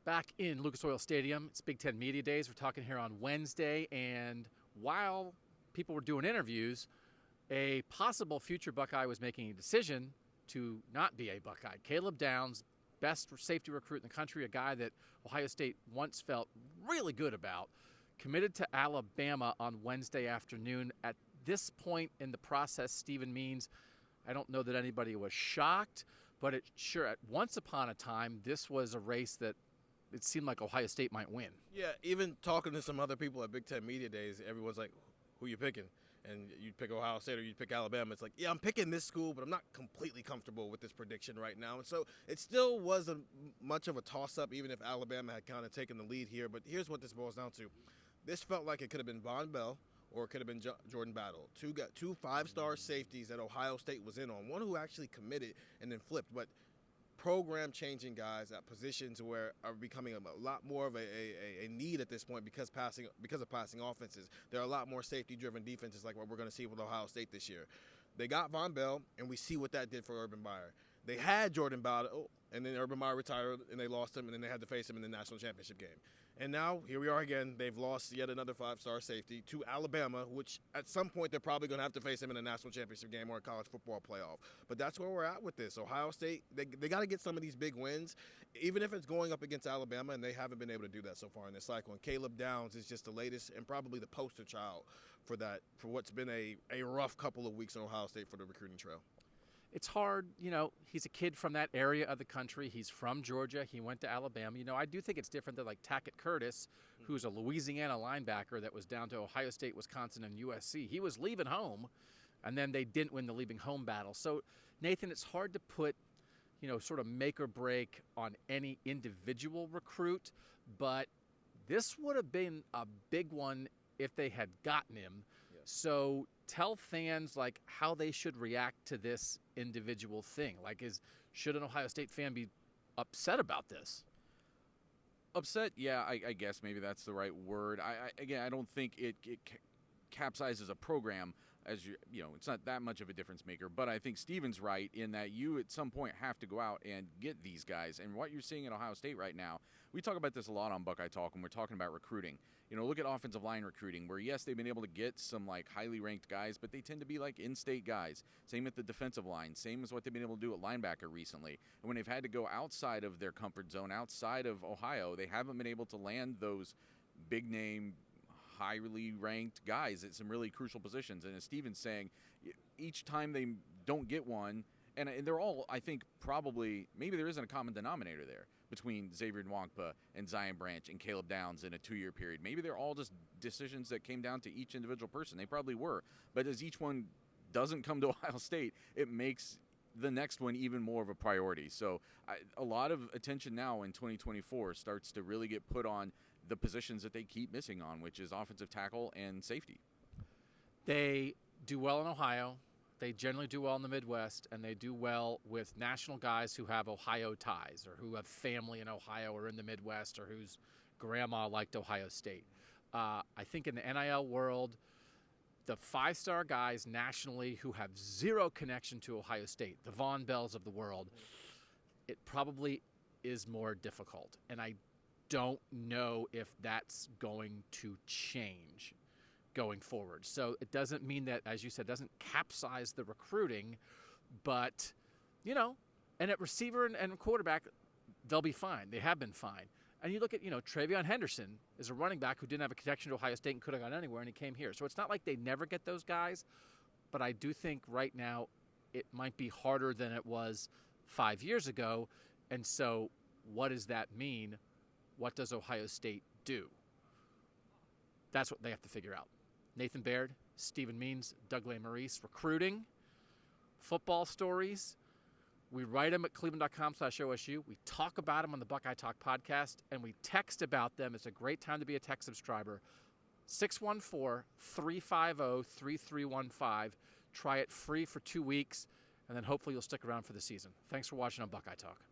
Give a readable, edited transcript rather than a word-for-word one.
Back in Lucas Oil Stadium, it's Big Ten Media Days. We're talking here on Wednesday, and while people were doing interviews, a possible future Buckeye was making a decision to not be a Buckeye. Caleb Downs, best safety recruit in the country, a guy that Ohio State once felt really good about, committed to Alabama on Wednesday afternoon. At this point in the process, Stephen Means, I don't know that anybody was shocked, but it sure, at once upon a time, this was a race that it seemed like Ohio State might win. Yeah, even talking to some other people at Big Ten Media Days, everyone's like, who you picking? And you'd pick Ohio State or you'd pick Alabama. It's like, yeah, I'm picking this school, but I'm not completely comfortable with this prediction right now. And so it still wasn't much of a toss-up, even if Alabama had kind of taken the lead here. But here's what this boils down to. This felt like it could have been Von Bell or it could have been Jordan Battle. Two five-star safeties that Ohio State was in on. One who actually committed and then flipped. But program-changing guys at positions where are becoming a lot more of a need at this point because of passing offenses. There are a lot more safety-driven defenses like what we're going to see with Ohio State this year. They got Von Bell, and we see what that did for Urban Meyer. They had Jordan Battle, and then Urban Meyer retired, and they lost him, and then they had to face him in the national championship game. And now, here we are again. They've lost yet another five-star safety to Alabama, which at some point they're probably going to have to face him in a national championship game or a college football playoff. But that's where we're at with this. Ohio State, they got to get some of these big wins, even if it's going up against Alabama, and they haven't been able to do that so far in this cycle. And Caleb Downs is just the latest and probably the poster child for that, for what's been a rough couple of weeks in Ohio State for the recruiting trail. It's hard, he's a kid from that area of the country. He's from Georgia. He went to Alabama. I do think it's different than like Tackett Curtis, who's a Louisiana linebacker that was down to Ohio State, Wisconsin, and USC. He was leaving home, and then they didn't win the leaving home battle. So, Nathan, it's hard to put, sort of make or break on any individual recruit, but this would have been a big one if they had gotten him. Yes. So tell fans like how they should react to this individual thing. Like, should an Ohio State fan be upset about this? Upset, yeah, I guess maybe that's the right word. I don't think it capsizes a program as it's not that much of a difference maker. But I think Steven's right in that you at some point have to go out and get these guys. And what you're seeing at Ohio State right now, we talk about this a lot on Buckeye Talk when we're talking about recruiting. Look at offensive line recruiting, where yes, they've been able to get some like highly ranked guys, but they tend to be like in-state guys. Same at the defensive line, same as what they've been able to do at linebacker recently. And when they've had to go outside of their comfort zone, outside of Ohio, they haven't been able to land those big name, highly ranked guys at some really crucial positions. And as Steven's saying, each time they don't get one, and they're all, I think, probably, maybe there isn't a common denominator there between Xavier Nwankpa and Zion Branch and Caleb Downs in a 2-year period. Maybe they're all just decisions that came down to each individual person. They probably were. But as each one doesn't come to Ohio State, it makes the next one even more of a priority. So a lot of attention now in 2024 starts to really get put on the positions that they keep missing on, which is offensive tackle and safety. They do well in Ohio. They generally do well in the Midwest, and they do well with national guys who have Ohio ties or who have family in Ohio or in the Midwest or whose grandma liked Ohio State. I think in the NIL world, the five-star guys nationally who have zero connection to Ohio State, the Von Bells of the world, it probably is more difficult. And I don't know if that's going to change going forward. So it doesn't mean that, as you said, doesn't capsize the recruiting, but, and at receiver and quarterback, they'll be fine. They have been fine. And you look at, Travion Henderson is a running back who didn't have a connection to Ohio State and could have gone anywhere, and he came here. So it's not like they never get those guys, but I do think right now it might be harder than it was 5 years ago. And so what does that mean? What does Ohio State do? That's what they have to figure out. Nathan Baird, Stephen Means, Doug Lesmerises, recruiting, football stories. We write them at cleveland.com/OSU. We talk about them on the Buckeye Talk podcast, and we text about them. It's a great time to be a tech subscriber. 614-350-3315. Try it free for 2 weeks, and then hopefully you'll stick around for the season. Thanks for watching on Buckeye Talk.